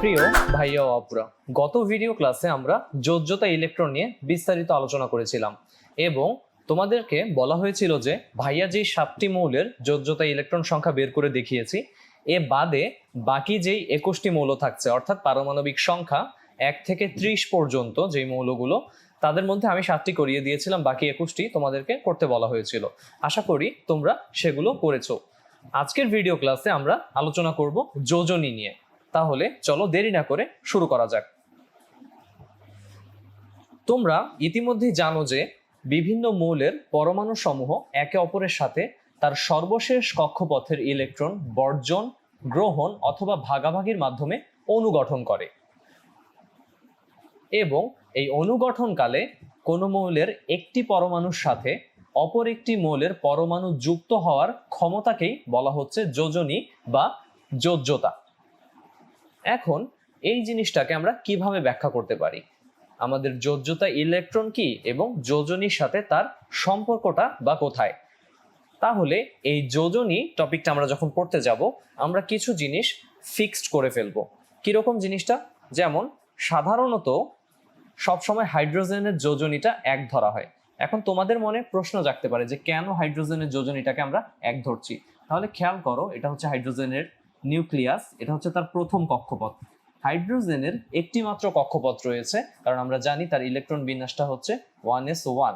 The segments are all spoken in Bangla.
প্রিয় ভাইয়া ও আপুরা, গত ভিডিও ক্লাসে আমরা যোজ্যতা ইলেকট্রন নিয়ে বিস্তারিত আলোচনা করেছিলাম এবং তোমাদেরকে বলা হয়েছিল যে ভাইয়া যেই 7টি মৌলের যোজ্যতা ইলেকট্রন সংখ্যা বের করে দেখিয়েছি এ বাদে বাকি যেই 21টি মৌল থাকছে অর্থাৎ পারমাণবিক সংখ্যা 1 থেকে 30 পর্যন্ত যেই মৌলগুলো তাদের মধ্যে আমি 7টি করিয়ে দিয়েছিলাম, বাকি 21টি তোমাদেরকে করতে বলা হয়েছিল। আশা করি তোমরা সেগুলো করেছো। আজকের ভিডিও ক্লাসে আমরা আলোচনা করব যোজনী নিয়ে। তাহলে চলো দেরি না করে শুরু করা যাক। তোমরা ইতিমধ্যেই জানো যে বিভিন্ন মৌলের পরমাণু সমূহ একে অপরের সাথে তার সর্বশেষ কক্ষপথের ইলেকট্রন বর্জন, গ্রহণ অথবা ভাগাভাগির মাধ্যমে অনুগঠন করে এবং এই অনুগঠনকালে কোনো মৌলের একটি পরমাণুর সাথে অপর একটি মৌলের পরমাণু যুক্ত হওয়ার ক্ষমতাকেই বলা হচ্ছে যোজনী বা যোজ্যতা। এখন এই জিনিসটাকে আমরা কিভাবে ব্যাখ্যা করতে পারি? আমাদের যোজ্যতা ইলেকট্রন কি এবং যোজনীর সাথে তার সম্পর্কটা বা কোথায়? তাহলে এই যোজনী টপিকটা আমরা যখন পড়তে যাব আমরা কিছু জিনিস ফিক্সড করে ফেলবো। কিরকম জিনিসটা? যেমন সাধারণত সবসময় হাইড্রোজেনের যোজনীটা 1 ধরা হয়। এখন তোমাদের মনে প্রশ্ন জাগতে পারে যে কেন হাইড্রোজেনের যোজনীটাকে আমরা 1 ধরছি। তাহলে খেয়াল করো, এটা হচ্ছে হাইড্রোজেনের নিউক্লিয়াস, এটা হচ্ছে তার প্রথম কক্ষপথ। হাইড্রোজেনের একটি মাত্র কক্ষপথ রয়েছে, কারণ আমরা জানি তার ইলেকট্রন বিন্যাসটা হচ্ছে 1s1,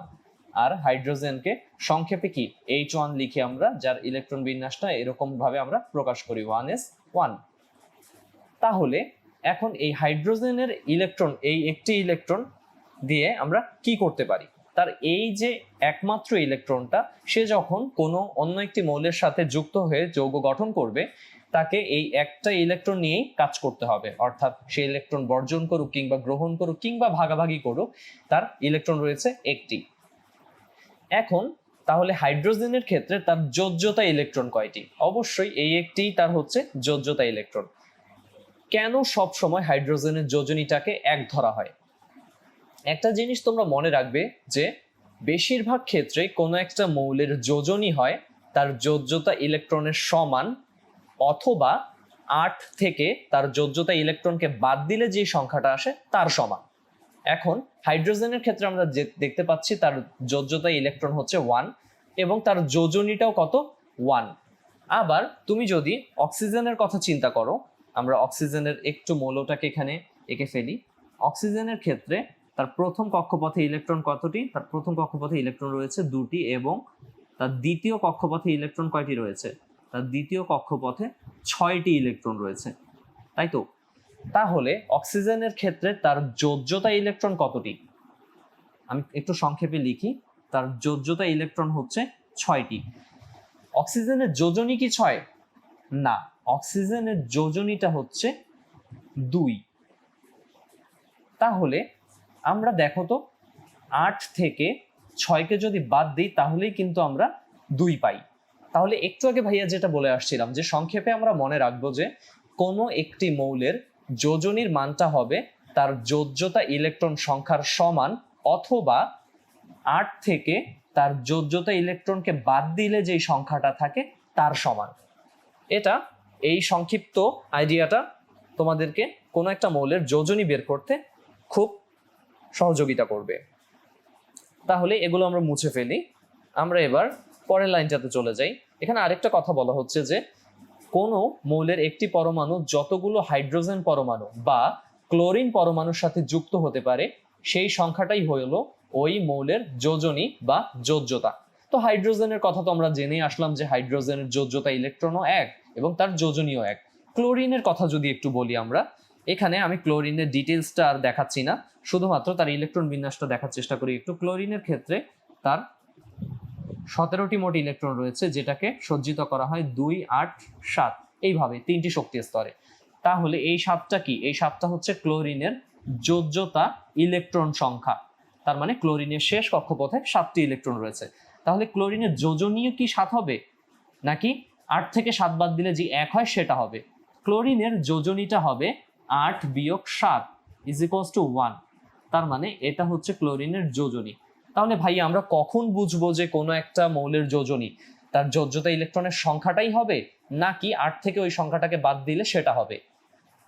আর হাইড্রোজেনকে সংক্ষেপে কি H1 লিখি আমরা, যার ইলেকট্রন বিন্যাসটা এরকম ভাবে আমরা প্রকাশ করি 1s1। তাহলে এখন এই হাইড্রোজেনের ইলেকট্রন, এই একটি ইলেকট্রন দিয়ে আমরা কি করতে পারি? তার এই যে একমাত্র ইলেকট্রনটা সে যখন কোনো অন্য একটি মৌলের সাথে যুক্ত হয়ে যৌগ গঠন করবে তাকে এই একটা ইলেকট্রন নিয়েই কাজ করতে হবে, অর্থাৎ সে ইলেকট্রন বর্জন করুক কিংবা গ্রহণ করুক কিংবা ভাগাভাগি করুক, তার ইলেকট্রন রয়েছে একটি। এখন তাহলে হাইড্রোজেনের ক্ষেত্রে তার যোজ্যতা ইলেকট্রন কয়টি? অবশ্যই এই একটিই তার হচ্ছে যোজ্যতা ইলেকট্রন। কেন সব সময় হাইড্রোজেনের যোজনীটাকে 1 ধরা হয়? একটা জিনিস তোমরা মনে রাখবে যে বেশিরভাগ ক্ষেত্রে কোনো একটা মৌলের যোজনী হয় তার যোজ্যতা ইলেকট্রনের সমান অথবা 8 থেকে তার যোজ্যতা ইলেকট্রনকে বাদ দিলে যে সংখ্যাটা আসে তার সমান। এখন হাইড্রোজেনের ক্ষেত্রে আমরা দেখতে পাচ্ছি তার যোজ্যতা ইলেকট্রন হচ্ছে 1 এবং তার যোজনীটাও কত? 1। আবার তুমি যদি অক্সিজেনের কথা চিন্তা করো, আমরা অক্সিজেনের একটু মৌলটাকে এখানে এঁকে ফেলি। অক্সিজেনের ক্ষেত্রে তার প্রথম কক্ষপথে ইলেকট্রন কতটি? তার প্রথম কক্ষপথে ইলেকট্রন রয়েছে 2টি এবং তার দ্বিতীয় কক্ষপথে ইলেকট্রন কয়টি রয়েছে? তার দ্বিতীয় কক্ষপথে 6টি ইলেকট্রন রয়েছে, তাই তো? তাহলে অক্সিজেনের ক্ষেত্রে তার যোজ্যতা ইলেকট্রন কতটি? আমি একটু সংক্ষেপে লিখি, তার যোজ্যতা ইলেকট্রন হচ্ছে 6টি। অক্সিজেনের যোজনী কি 6? না, অক্সিজেনের যোজনীটা হচ্ছে 2। তাহলে আমরা দেখো তো 8 থেকে 6কে যদি বাদ দিই তাহলেই কিন্তু আমরা 2 পাই। তাহলে একটু আগে ভাইয়া যেটা বলে আসছিলাম যে সংক্ষেপে আমরা মনে রাখবো যে কোনো একটি মৌলের যোজনীর মানটা হবে তার যোজ্যতা ইলেকট্রন সংখ্যার সমান অথবা 8 থেকে তার যোজ্যতা ইলেকট্রনকে বাদ দিলে যেই সংখ্যাটা থাকে তার সমান। এটা এই সংক্ষিপ্ত আইডিয়াটা তোমাদেরকে কোনো একটা মৌলের যোজনী বের করতে খুব সহযোগিতা করবে। তাহলে এগুলো আমরা মুছে ফেলি। আমরা এবার পরের লাইনটাতে চলে যাই। এখানে আরেকটা কথা বলা হচ্ছে যে কোনো মৌলের একটি পরমাণু যতগুলো হাইড্রোজেন পরমাণু বা ক্লোরিন পরমাণুর সাথে যুক্ত হতে পারে সেই সংখ্যাটাই হলো ওই মৌলের যোজনী বা যোজ্যতা। তো হাইড্রোজেনের কথা তো আমরা জেনেই আসলাম যে হাইড্রোজেনের যোজ্যতা ইলেকট্রনও 1 এবং তার যোজনীও 1। ক্লোরিনের কথা যদি একটু বলি আমরা, এখানে আমি ক্লোরিনের ডিটেলসটা আর দেখাচ্ছি না, শুধুমাত্র তার ইলেকট্রন বিন্যাসটা দেখার চেষ্টা করি একটু। ক্লোরিনের ক্ষেত্রে তার 17টি মোট ইলেকট্রন রয়েছে, যেটাকে সজ্জিত করা হয় 2, 8, 7 এইভাবে 3টি শক্তি স্তরে। তাহলে এই 7টা কি? এই 7টা হচ্ছে ক্লোরিনের যোজ্যতা ইলেকট্রন সংখ্যা। তার মানে ক্লোরিনের শেষ কক্ষপথে 7টি ইলেকট্রন রয়েছে। তাহলে ক্লোরিনের যোজনীয় কি 7 হবে, নাকি 8 থেকে 7 বাদ দিলে যে 1 হয় সেটা হবে? ক্লোরিনের যোজনীটা হবে 8 বিয়োগ 7 = 1। তার মানে এটা হচ্ছে ক্লোরিনের যোজনী। তাহলে ভাই আমরা কখন বুঝবো যে কোনো একটা মৌলের যোজনী তার যোজ্যতা ইলেকট্রনের সংখ্যাটাই হবে নাকি 8 থেকে ওই সংখ্যাটাকে বাদ দিলে সেটা হবে?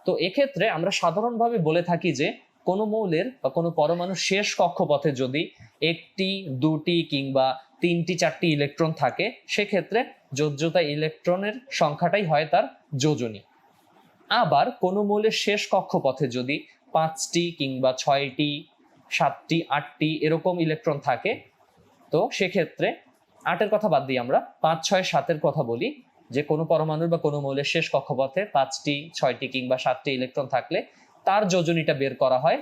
তো এক্ষেত্রে আমরা সাধারণভাবে বলে থাকি যে কোনো মৌলের বা কোনো পরমাণুর শেষ কক্ষপথে যদি একটি, দুটি কিংবা তিনটি, চারটি ইলেকট্রন থাকে, সেক্ষেত্রে যোজ্যতা ইলেকট্রনের সংখ্যাটাই হয় তার যোজনী। আবার কোনো মৌলের শেষ কক্ষপথে যদি 5টি কিংবা 6টি, 7টি, 8টি এরকম ইলেকট্রন থাকে, তো সেক্ষেত্রে 8-এর কথা বাদ দিয়ে আমরা 5, 6, 7-এর কথা বলি, যে কোনো পরমাণুর বা কোনো মৌলের শেষ কক্ষপথে 5টি, 6টি কিংবা 7টি ইলেকট্রন থাকলে তার যোজনীটা বের করা হয়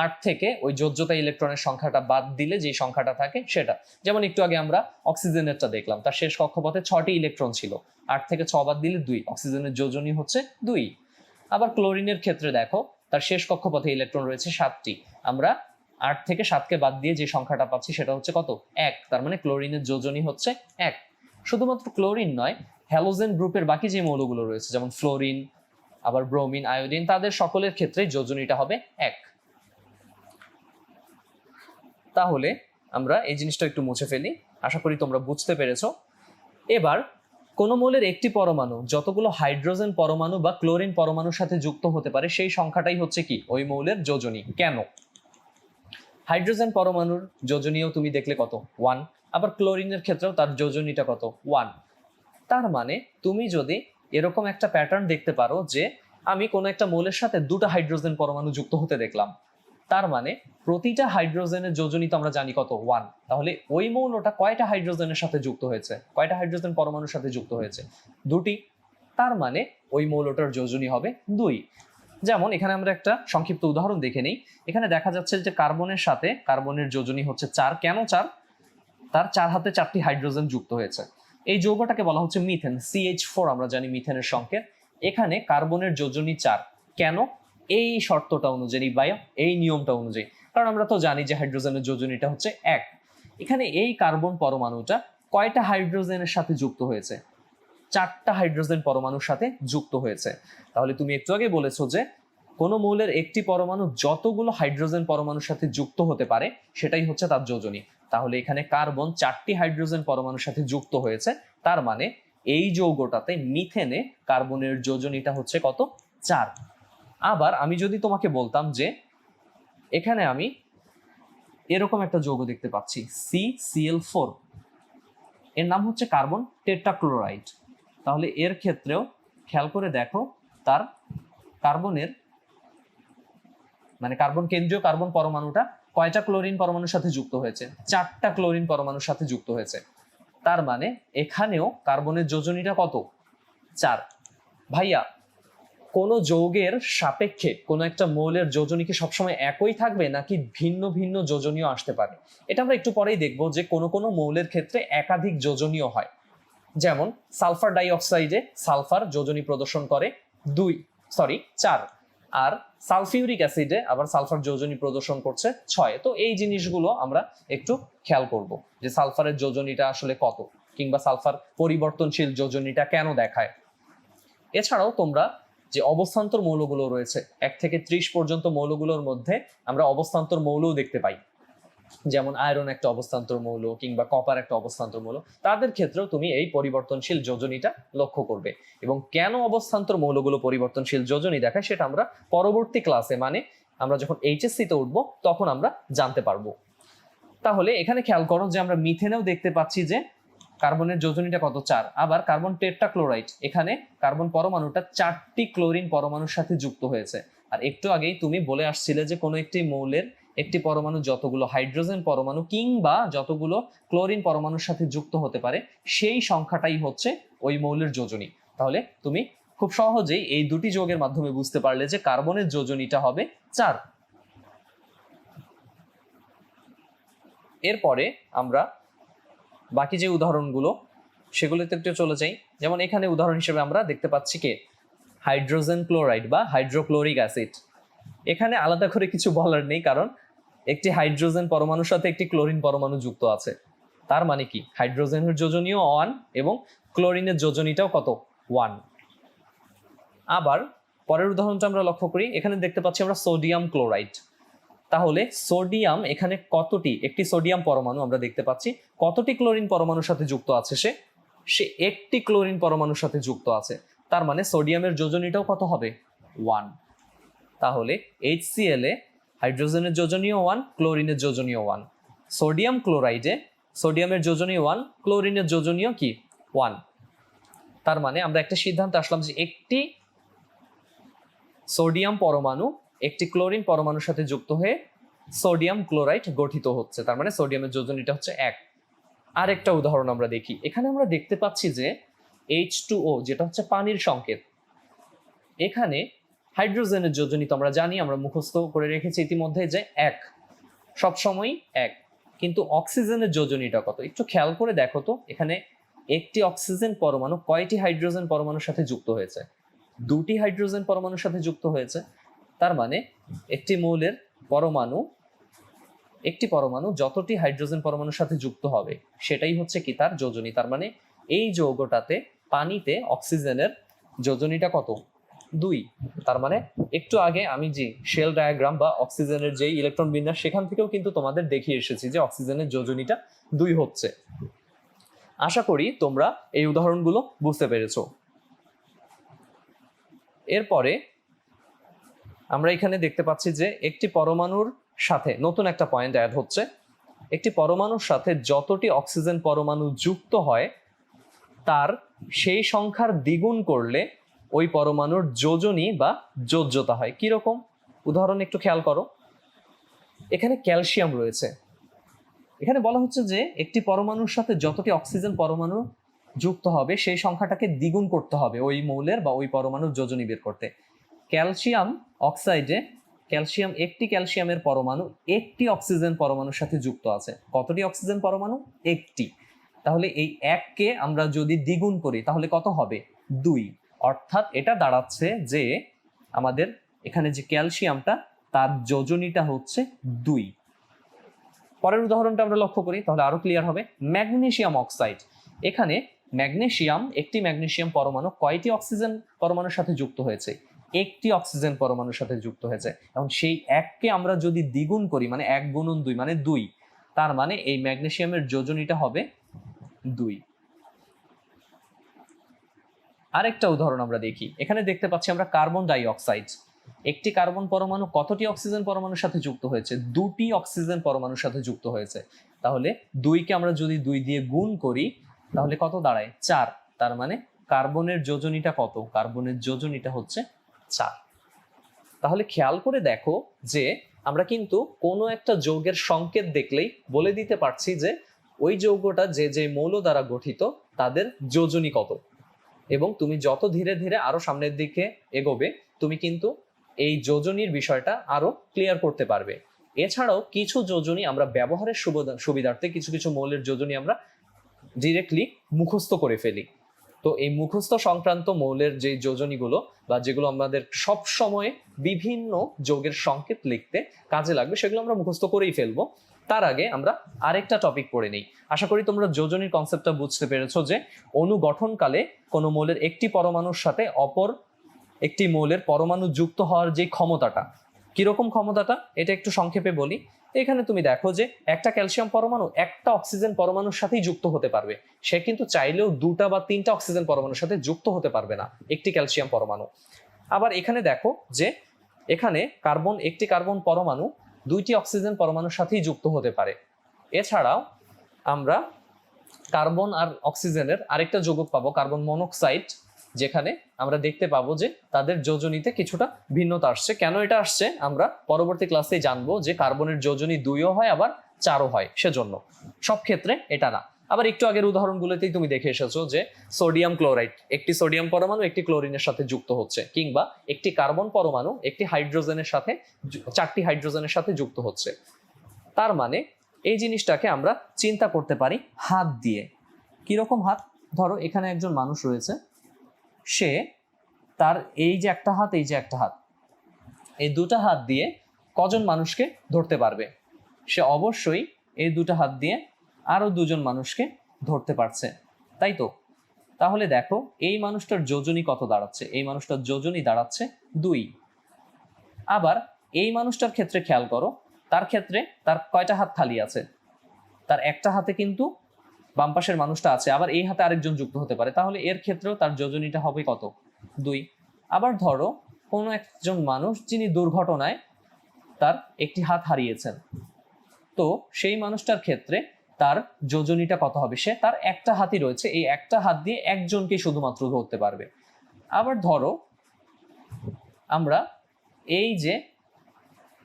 8 থেকে ওই যোজ্যতা ইলেকট্রনের সংখ্যাটা বাদ দিলে যে সংখ্যাটা থাকে সেটা। যেমন একটু আগে আমরা অক্সিজেনেরটা দেখলাম, তার শেষ কক্ষপথে 6টি ইলেকট্রন ছিল, 8 থেকে 6 বাদ দিলে 2, অক্সিজেনের যোজনী হচ্ছে 2। আবার ক্লোরিনের ক্ষেত্রে দেখো, তার শেষ কক্ষপথে ইলেকট্রন রয়েছে 7টি, আমরা 8 থেকে 7কে বাদ দিয়ে যে সংখ্যাটা পাচ্ছি সেটা হচ্ছে কত? 1। তার মানে ক্লোরিনের যোজনী হচ্ছে 1। শুধুমাত্র ক্লোরিন নয়, হ্যালোজেন গ্রুপের বাকি যে মৌলগুলো রয়েছে যেমন ফ্লোরিন, আবার ব্রোমিন, আয়োডিন, তাদের সকলের ক্ষেত্রে যোজনীটা হবে 1। তাহলে আমরা এই জিনিসটা একটু মুছে ফেলি, আশা করি তোমরা বুঝতে পেরেছো। এবার কোন মৌলের একটি পরমাণু যতগুলো হাইড্রোজেন পরমাণু বা ক্লোরিন পরমাণুর সাথে যুক্ত হতে পারে সেই সংখ্যাটাই হচ্ছে কি? ওই মৌলের যোজনী। কেন? হাইড্রোজেন পরমাণুর যোজনীও তুমি দেখলে কত? 1। আবার ক্লোরিনের ক্ষেত্রেও তার যোজনীটা কত? 1। তার মানে তুমি যদি এরকম একটা প্যাটার্ন দেখতে পারো যে আমি কোনো একটা মৌলের সাথে 2টা হাইড্রোজেন পরমাণু যুক্ত হতে দেখলাম, তার মানে প্রতিটা হাইড্রোজেনের যোজনী তো আমরা জানি কত? 1। তাহলে ওই মৌলটা কয়টা হাইড্রোজেনের সাথে যুক্ত হয়েছে? কয়টা হাইড্রোজেন পরমাণুর সাথে যুক্ত হয়েছে? 2টি। তার মানে ওই মৌলটার যোজনী হবে 2। যেমন এখানে আমরা একটা সংক্ষিপ্ত উদাহরণ দেখে নিই। এখানে দেখা যাচ্ছে যে কার্বনের সাথে কার্বনের যোজনী হচ্ছে 4। কেন 4? তার 4 হাতে 4টি হাইড্রোজেন যুক্ত হয়েছে। এই যৌগটাকে বলা হচ্ছে মিথেন, CH4 আমরা জানি মিথেনের সংকেত। এখানে কার্বনের যোজনী 4। কেন? এই শর্তটা অনুযায়ী বা এই নিয়মটা অনুযায়ী, কারণ আমরা তো জানি যে হাইড্রোজেনের যোজনীটা হচ্ছে 1। এখানে এই কার্বন পরমাণুটা কয়টা হাইড্রোজেনের সাথে যুক্ত হয়েছে? 4টা হাইড্রোজেন পরমাণুর সাথে যুক্ত হয়েছে। তাহলে তুমি একটু আগে বলেছো যে কোনো মৌলের একটি পরমাণু যতগুলো হাইড্রোজেন পরমাণুর সাথে যুক্ত হতে পারে সেটাই হচ্ছে তার যোজনী। তাহলে এখানে কার্বন 4টি হাইড্রোজেন পরমাণুর সাথে যুক্ত হয়েছে, তার মানে এই যৌগটাতে মিথেনে কার্বনের যোজনীটা হচ্ছে কত? 4। আবার আমি যদি তোমাকে বলতাম যে এখানে আমি এরকম একটা যৌগ দেখতে পাচ্ছি CCl4, এর নাম হচ্ছে কার্বন টেট্রাক্লোরাইড, তাহলে এর ক্ষেত্রেও খেয়াল করে দেখো তার কার্বনের মানে কার্বন কেন্দ্রীয় কার্বন পরমাণুটা কয়টা ক্লোরিন পরমাণুর সাথে যুক্ত হয়েছে? 4টা ক্লোরিন পরমাণুর সাথে যুক্ত হয়েছে। তার মানে এখানেও কার্বনের যোজনীটা কত? 4। ভাইয়া, কোন যৌগের সাপেক্ষে কোন একটা মৌলের যোজনী কি সবসময় একই থাকবে নাকি ভিন্ন ভিন্ন যোজনীয় আসতে পারে? এটা আমরা একটু পরেই দেখবো যে কোনো মৌলের ক্ষেত্রে একাধিক যোজনীয় হয়। যেমন সালফার ডাইঅক্সাইডে সালফার যোজনী প্রদর্শন করে 4, আর সালফিউরিক অ্যাসিডে আবার সালফার যোজনী প্রদর্শন করছে 6। তো এই জিনিসগুলো আমরা একটু খেয়াল করব যে সালফারের যোজনীটা আসলে কত, কিংবা সালফার পরিবর্তনশীল যোজনীটা কেন দেখায়। এছাড়াও তোমরা যে অবস্থান্তর মৌলগুলো রয়েছে 1 থেকে 30 পর্যন্ত মৌলগুলোর মধ্যে আমরা অবস্থান্তর মৌলও দেখতে পাই, যেমন আয়রন একটা অবস্থান্তর মৌল কিংবা কপার একটা অবস্থান্তর মৌল। তাদের ক্ষেত্রেও তুমি এই পরিবর্তনশীল যোজনীটা লক্ষ্য করবে, এবং কেন অবস্থান্তর মৌলগুলো পরিবর্তনশীল যোজনী দেখায় সেটা আমরা পরবর্তী ক্লাসে, মানে আমরা যখন HSC তে উঠবো তখন আমরা জানতে পারবো। তাহলে এখানে খেয়াল করো যে আমরা মিথেনেও দেখতে পাচ্ছি যে কার্বনের যোজনীটা কত? 4। আবার কার্বন টেট্রাক্লোরাইড, এখানে কার্বন পরমাণুটা 4টি ক্লোরিন পরমাণুর সাথে যুক্ত হয়েছে। আর একটু আগেই তুমি বলে আসছিলে যে কোনো একটি মৌলের একটি পরমাণু যতগুলো হাইড্রোজেন পরমাণু কিংবা যতগুলো ক্লোরিন পরমাণুর সাথে যুক্ত হতে পারে সেই সংখ্যাটাই হচ্ছে ওই মৌলের যোজনী। তাহলে তুমি খুব সহজেই এই দুটি যৌগের মাধ্যমে বুঝতে পারলে যে কার্বনের যোজনীটা হবে 4। এরপরে আমরা বাকি যে উদাহরণগুলো সেগুলোতে একটু চলে যাই। যেমন এখানে উদাহরণ হিসেবে আমরা দেখতে পাচ্ছি কে? হাইড্রোজেন ক্লোরাইড বা হাইড্রোক্লোরিক অ্যাসিড। এখানে আলাদা করে কিছু বলার নেই, কারণ একটি হাইড্রোজেন পরমাণুর সাথে একটি ক্লোরিন পরমাণু যুক্ত আছে। তার মানে কি? হাইড্রোজেনের যোজনীও 1 এবং ক্লোরিনের যোজনীটাও কত? 1। আবার পরের উদাহরণটা আমরা লক্ষ্য করি, এখানে দেখতে পাচ্ছি আমরা সোডিয়াম ক্লোরাইড। তাহলে সোডিয়াম এখানে কতটি, একটি সোডিয়াম পরমাণু আমরা দেখতে পাচ্ছি, কতটি ক্লোরিন পরমাণুর সাথে যুক্ত আছে? সে একটি ক্লোরিন পরমাণুর সাথে যুক্ত আছে। তার মানে সোডিয়ামের যোজনীটাও কত হবে? 1। তাহলে HCl এ হাইড্রোজেনের যোজনীয় 1, ক্লোরিনের যোজনীয় 1। সোডিয়াম ক্লোরাইডে সোডিয়ামের যোজনীয় 1, ক্লোরিনের যোজনীয় কি 1। তার মানে আমরা একটা সিদ্ধান্তে আসলাম যে একটি সোডিয়াম পরমাণু একটি ক্লোরিন পরমাণুর সাথে যুক্ত হয়ে সোডিয়াম ক্লোরাইড গঠিত হচ্ছে, তার মানে সোডিয়ামের যোজনীটা হচ্ছে 1। আরেকটা উদাহরণ আমরা দেখি। এখানে আমরা দেখতে পাচ্ছি যে H2O যেটা হচ্ছে পানির সংকেত, এখানে হাইড্রোজেনের যোজনী তো আমরা জানি, আমরা মুখস্থ করে রেখেছি ইতিমধ্যে যে 1, সবসময় 1। কিন্তু অক্সিজেনের যোজনীটা কত একটু খেয়াল করে দেখো তো। এখানে একটি অক্সিজেন পরমাণু কয়টি হাইড্রোজেন পরমাণুর সাথে যুক্ত হয়েছে? 2টি হাইড্রোজেন পরমাণুর সাথে যুক্ত হয়েছে। তার মানে একটি মৌলের একটি পরমাণু যতটি হাইড্রোজেন পরমাণুর সাথে যুক্ত হবে সেটাই হচ্ছে কি তার যোজনী। তার মানে এই যৌগটাতে পানিতে অক্সিজেনের যোজনীটা কত? 2। তার মানে একটু আগে আমি যে শেল ডায়াগ্রাম বা অক্সিজেনের যেই ইলেকট্রন বিন্যাস সেখান থেকেও কিন্তু তোমাদের দেখিয়ে এসেছি যে অক্সিজেনের যোজনীটা 2 হচ্ছে। আশা করি তোমরা এই উদাহরণগুলো বুঝতে পেরেছো। এরপরে আমরা এখানে দেখতে পাচ্ছি যে একটি পরমাণুর সাথে নতুন একটা পয়েন্ট অ্যাড হচ্ছে। একটি পরমাণুর সাথে যতটি অক্সিজেন পরমাণু যুক্ত হয় তার সেই সংখ্যার দ্বিগুণ করলে ওই পরমাণুর যোজনী বা যোজ্যতা হয়। কিরকম? উদাহরণ একটু খেয়াল করো। এখানে ক্যালসিয়াম রয়েছে। এখানে বলা হচ্ছে যে একটি পরমাণুর সাথে যতটি অক্সিজেন পরমাণু যুক্ত হবে সেই সংখ্যাটাকে দ্বিগুণ করতে হবে ওই মৌলের বা ওই পরমাণুর যোজনী বের করতে। ক্যালসিয়াম অক্সাইডে একটি ক্যালসিয়ামের পরমাণু একটি অক্সিজেন পরমাণুর সাথে যুক্ত আছে। কতটি অক্সিজেন পরমাণু? একটি। তাহলে এই 1কে আমরা যদি দ্বিগুণ করি তাহলে কত হবে? 2। অর্থাৎ এটা দাঁড়াচ্ছে যে আমাদের এখানে যে ক্যালসিয়ামটা তার যোজনীটা হচ্ছে 2। পরের উদাহরণটা আমরা লক্ষ্য করি তাহলে আরো ক্লিয়ার হবে। ম্যাগনেসিয়াম অক্সাইড, এখানে একটি ম্যাগনেসিয়াম পরমাণু কয়টি অক্সিজেন পরমাণুর সাথে যুক্ত হয়েছে? একটি অক্সিজেন পরমাণুর সাথে যুক্ত হয়েছে। এবং সেই 1কে আমরা যদি দ্বিগুণ করি মানে 1 গুণন 2 মানে 2, তার মানে এই ম্যাগনেসিয়ামের যোজনীটা হবে 2। আরেকটা উদাহরণ আমরা দেখি। এখানে দেখতে পাচ্ছি আমরা কার্বন ডাই অক্সাইড, একটি কার্বন পরমাণু কতটি অক্সিজেন পরমাণুর সাথে যুক্ত হয়েছে? 2টি অক্সিজেন পরমাণুর সাথে যুক্ত হয়েছে। তাহলে 2কে আমরা যদি 2 দিয়ে গুণ করি তাহলে কত দাঁড়ায়? 4। তার মানে কার্বনের যোজনীটা কত? কার্বনের যোজনীটা হচ্ছে 4। তাহলে খেয়াল করে দেখো যে আমরা কিন্তু কোনো একটা যৌগের সংকেত দেখলেই বলে দিতে পারছি যে ওই যৌগটা যে মৌল দ্বারা গঠিত তাদের যোজনী কত। এবং তুমি যত ধীরে ধীরে আরো সামনের দিকে এগোবে তুমি কিন্তু এই যোজনীর বিষয়টা আরো ক্লিয়ার করতে পারবে। এছাড়াও কিছু যোজনী আমরা ব্যবহারের সুবিধার্থে কিছু কিছু মৌলের যোজনী আমরা ডিরেক্টলি মুখস্থ করে ফেলি। তো এই মুখস্থ সংক্রান্ত মৌলের যে যোজনীগুলো বা যেগুলো আমাদের সব সময় বিভিন্ন যৌগের সংকেত লিখতে কাজে লাগবে সেগুলো আমরা মুখস্থ করেই ফেলবো। তার আগে আমরা আরেকটা টপিক পড়ে নিই। আশা করি তোমরা যোজনীর কনসেপ্টটা বুঝতে পেরেছো যে অণু গঠনকালে কোনো মৌলের একটি পরমাণুর সাথে অপর একটি মৌলের পরমাণু যুক্ত হওয়ার যে ক্ষমতাটা, কিরকম ক্ষমতাটা এটা একটু সংক্ষেপে বলি। এখানে তুমি দেখো যে একটা ক্যালসিয়াম পরমাণু একটা অক্সিজেন পরমাণুর সাথেই যুক্ত হতে পারবে। সে কিন্তু চাইলেও 2টা বা 3টা অক্সিজেন পরমাণুর সাথে যুক্ত হতে পারবে না একটি ক্যালসিয়াম পরমাণু। আবার এখানে দেখো যে এখানে একটি কার্বন পরমাণু 2টি অক্সিজেন পরমাণুর সাথেই যুক্ত হতে পারে। এছাড়াও আমরা কার্বন আর অক্সিজেনের আরেকটা যৌগ পাবো কার্বন মনোক্সাইড, যেখানে আমরা দেখতে পাবো যে তাদের যোজনীতে কিছুটা ভিন্নতা আসছে। কেন এটা আসছে আমরা পরবর্তী ক্লাসে জানবো যে কার্বনের যোজনী 2ও হয় আবার 4ও হয়, সেজন্য সব ক্ষেত্রে এটা না। আবার একটু আগের উদাহরণগুলোতেই তুমি দেখে এসেছো যে সোডিয়াম ক্লোরাইড একটি সোডিয়াম পরমাণু একটি ক্লোরিনের সাথে যুক্ত হচ্ছে, কিংবা একটি কার্বন পরমাণু একটি হাইড্রোজেনের সাথে 4টি হাইড্রোজেনের সাথে যুক্ত হচ্ছে। তার মানে এই জিনিসটাকে আমরা চিন্তা করতে পারি হাত দিয়ে। কিরকম হাত? ধরো এখানে একজন মানুষ রয়েছে, সে তার এই যে একটা হাত এই যে একটা হাত, এই 2টা হাত দিয়ে কজন মানুষকে ধরতে পারবে? সে অবশ্যই এই 2টা হাত দিয়ে আরো 2জন মানুষকে ধরতে পারছে, তাই তো? তাহলে দেখো এই মানুষটার যোজনী কত দাঁড়াচ্ছে? এই মানুষটার যোজনী দাঁড়াচ্ছে 2। আবার এই মানুষটার ক্ষেত্রে খেয়াল করো, তার ক্ষেত্রে তার কয়টা হাত খালি আছে? তার একটা হাতে কিন্তু বাম পাশের মানুষটা আছে, আবার এই হাতে আরেকজন যুক্ত হতে পারে, তাহলে এর ক্ষেত্রেও তার যোজনীটা হবে কত? 2। আবার ধরো কোনো একজন মানুষ যিনি দুর্ঘটনায় তার একটি হাত হারিয়েছেন, তো সেই মানুষটার ক্ষেত্রে তার যোজনীটা কত হবে? সে তার একটা হাতই রয়েছে, এই একটা হাত দিয়ে একজনকে শুধুমাত্র ধরতে পারবে। আবার ধরো আমরা এই যে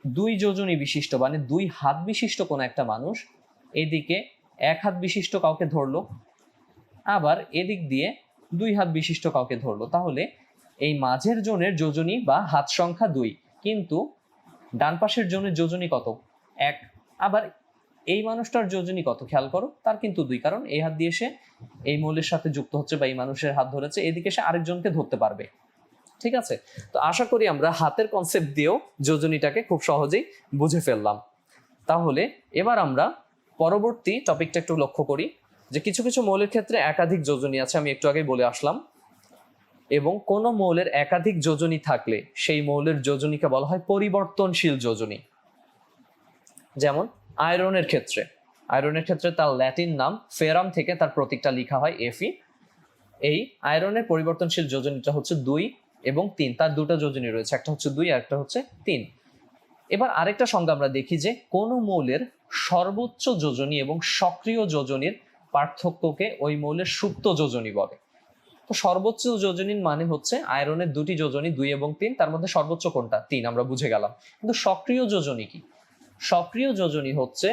দুই যোজনী বিশিষ্ট মানে দুই হাত বিশিষ্ট কোনো একটা মানুষ এদিকে এক হাত বিশিষ্ট কাউকে ধরলো, আবার এদিক দিয়ে দুই হাত বিশিষ্ট কাউকে ধরলো, তাহলে এই মাঝের জনের যোজনী বা হাত সংখ্যা 2, কিন্তু ডান পাশের জনের যোজনী কত? 1। আবার এই মানুষটার যোজনী কত খেয়াল করো, তার কিন্তু 2, কারণ এই হাত দিয়ে সে এই মৌলের সাথে যুক্ত হচ্ছে বা এই মানুষের হাত ধরেছে, এদিকে সে আরেকজনকে ধরতে পারবে। ঠিক আছে, তো আশা করি আমরা হাতের কনসেপ্ট দিয়েও যোজনীটাকে খুব সহজেই বুঝে ফেললাম। তাহলে এবার আমরা পরবর্তী টপিকটা একটু লক্ষ্য করি যে কিছু কিছু মৌলের ক্ষেত্রে একাধিক যোজনী আছে, আমি একটু আগেই বলে আসলাম, এবং কোন মৌলের একাধিক যোজনী থাকলে সেই মৌলের যোজনীকে বলা হয় পরিবর্তনশীল যোজনী। যেমন আয়রনের ক্ষেত্রে তার ল্যাটিন নাম ফেরাম থেকে তার প্রতীকটা লেখা হয় Fe। এই আয়রনের পরিবর্তনশীল যোজনীটা হচ্ছে 2 এবং 3, তার দুটো যোজনী রয়েছে, একটা হচ্ছে 2 আর একটা হচ্ছে 3। এবার আরেকটা সংজ্ঞা আমরা দেখি যে কোন মৌলের সর্বোচ্চ যোজনী এবং সক্রিয় যোজনীর পার্থক্যকে ওই মৌলের সুপ্ত যোজনী বলে। তো সর্বোচ্চ যোজনীর মানে হচ্ছে আয়রনের দুটি যোজনী 2 এবং 3, তার মধ্যে সর্বোচ্চ কোনটা? 3, আমরা বুঝে গেলাম। কিন্তু সক্রিয় যোজনী কি? সক্রিয় যোজনী হচ্ছে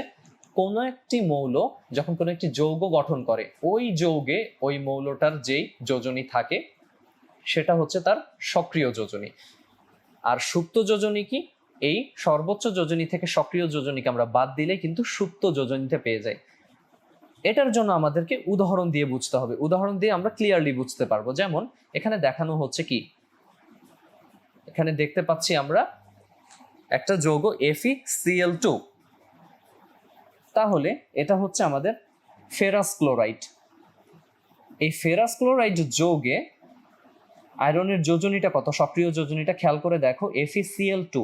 কোনো একটি মৌল যখন কোনো একটি যৌগ গঠন করে, ওই যৌগে ওই মৌলটার যেই যোজনী থাকে সেটা হচ্ছে তার সক্রিয় যোজনী। আর সুপ্ত যোজনী কি? এই সর্বোচ্চ যোজনী থেকে সক্রিয় যোজনীকে আমরা বাদ দিলে কিন্তু সুপ্ত যোজনীতে পেয়ে যাই। এটার জন্য আমাদেরকে উদাহরণ দিয়ে বুঝতে হবে, উদাহরণ দিয়ে আমরা ক্লিয়ারলি বুঝতে পারবো। যেমন এখানে দেখানো হচ্ছে কি, এখানে দেখতে পাচ্ছি আমরা একটা যৌগ FeCl2, তাহলে এটা হচ্ছে আমাদের ফেরাস ক্লোরাইড। এই ফেরাস ক্লোরাইড যৌগে আয়রনের যোজনীটা কত? সক্রিয় যোজনীটা খেয়াল করে দেখো, FeCl2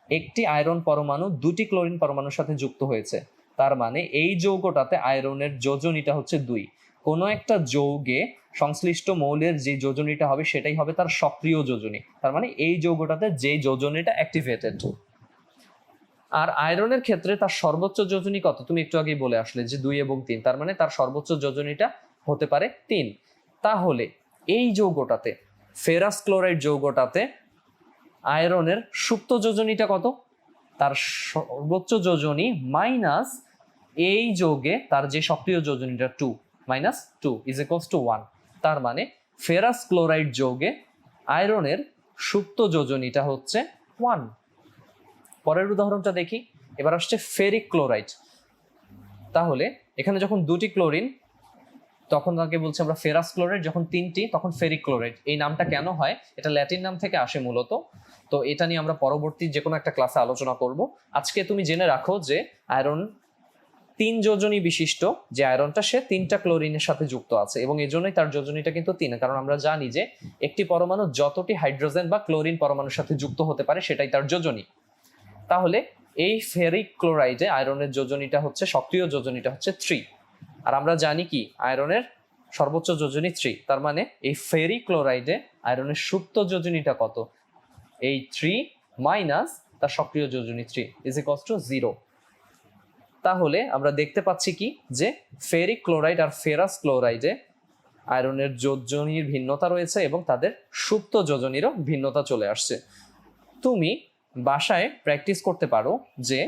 একটি আয়রন পরমাণু দুটি ক্লোরিন পরমাণুর সাথে যুক্ত হয়েছে, তার মানে এই যৌগটাতে আয়রনের যোজনীটা হচ্ছে 2। কোনো একটা যৌগে সংশ্লিষ্ট মৌলের যে যোজনীটা হবে সেটাই হবে তার সক্রিয় যোজনী, তার মানে এই যৌগটাতে যে যোজনীটা অ্যাক্টিভেটেড। আর আয়রনের ক্ষেত্রে তার সর্বোচ্চ যোজনী কত? তুমি একটু আগেই বলে আসলে যে 2 এবং 3, তার মানে তার সর্বোচ্চ যোজনীটা হতে পারে 3। তাহলে এই যৌগটাতে ফেরাস ক্লোরাইড যৌগটাতে আয়রনের সুপ্ত যোজনীটা কত? তার সর্বোচ্চ যোজনী মাইনাস এই যৌগে তার যে সক্রিয় যোজনীটা 2 মাইনাস 2 ইজ ইকুয়ালস টু 1, তার মানে ফেরাস ক্লোরাইড যৌগে আয়রনের সুপ্ত যোজনীটা হচ্ছে 1। পরের উদাহরণটা দেখি, এবার আসছে ফেরিক ক্লোরাইড। তাহলে এখানে যখন 2টি ক্লোরিন তখন তাকে বলছি আমরা ফেরাস ক্লোরাইড, যখন 3টি তখন ফেরিক ক্লোরাইড। এই নামটা কেন হয়? এটা ল্যাটিন নাম থেকে আসে মূলত, তো এটা নিয়ে আমরা পরবর্তী যে কোনো একটা ক্লাসে আলোচনা করব। আজকে তুমি জেনে রাখো যে আয়রন 3 যোজনী বিশিষ্ট, যে আয়রনটা সে 3টা ক্লোরিনের সাথে যুক্ত আছে এবং এই জন্যই তার যোজনীটা কিন্তু 3, কারণ আমরা জানি যে একটি পরমাণু যতটি হাইড্রোজেন বা ক্লোরিন পরমাণুর সাথে যুক্ত হতে পারে সেটাই তার যোজনী। তাহলে এই ফেরিক ক্লোরাইডে আয়রনের যোজনীটা হচ্ছে, সক্রিয় যোজনীটা হচ্ছে 3, আর আমরা জানি কি আয়রনের সর্বোচ্চ যোজনী 3, তার মানে এই ফেরিক ক্লোরাইডে আয়রনের সুপ্ত যোজনীটা কত? এই 3 মাইনাস তার সক্রিয় যোজনী 3 ইজ ইকুয়ালস টু 0। তাহলে আমরা দেখতে পাচ্ছি কি যে ফেরিক ক্লোরাইড আর ফেরাস ক্লোরাইডে আয়রনের যোজনীর ভিন্নতা রয়েছে এবং তাদের সুপ্ত যোজনীরও ভিন্নতা চলে আসছে। তুমি বাসায় প্র্যাকটিস করতে পারো যে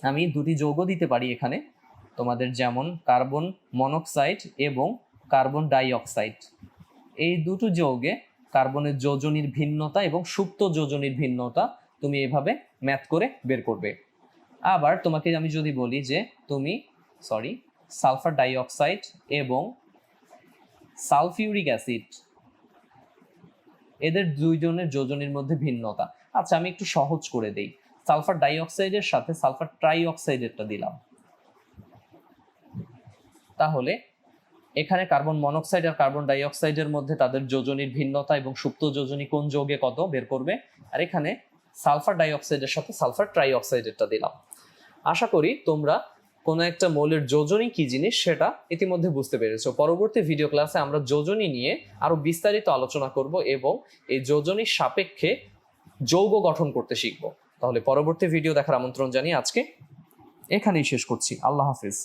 আমি 2টি যৌগ দিতে পারি এখানে তোমাদের, যেমন কার্বন মনোক্সাইড এবং কার্বন ডাইঅক্সাইড। এই দুটো যৌগে কার্বনের যোজনীর ভিন্নতা এবং সুপ্ত যোজনীর ভিন্নতা তুমি এভাবে ম্যাথ করে বের করবে। আবার তোমাকে আমি যদি বলি যে তুমি সালফার ডাইঅক্সাইড এবং সালফিউরিক অ্যাসিড, এদের দুইজনের যোজনীর মধ্যে ভিন্নতা। আচ্ছা আমি একটু সহজ করে দেই, সালফার ডাইঅক্সাইডের সাথে সালফার ট্রাইঅক্সাইডেরটা দিলাম, তাহলে এখানে কার্বন মনোক্সাইড আর কার্বন ডাইঅক্সাইডের মধ্যে তাদের যোজনীর ভিন্নতা এবং সুপ্ত যোজনী কোন যৌগে কত বের করবে। আর এখানে সালফার ডাইঅক্সাইডের সাথে সালফার ট্রাইঅক্সাইডেরটা দিলাম। আশা করি তোমরা কোনো একটা মৌলের যোজনী কি জিনিস সেটা ইতিমধ্যে বুঝতে পেরেছো। পরবর্তী ভিডিও ক্লাসে আমরা যোজনী নিয়ে আরো বিস্তারিত আলোচনা করব এবং এই যোজনীর সাপেক্ষে যৌগ গঠন করতে শিখব। তাহলে পরবর্তী ভিডিও দেখার আমন্ত্রণ জানিয়ে আজকে এখানেই শেষ করছি। আল্লাহ হাফিজ।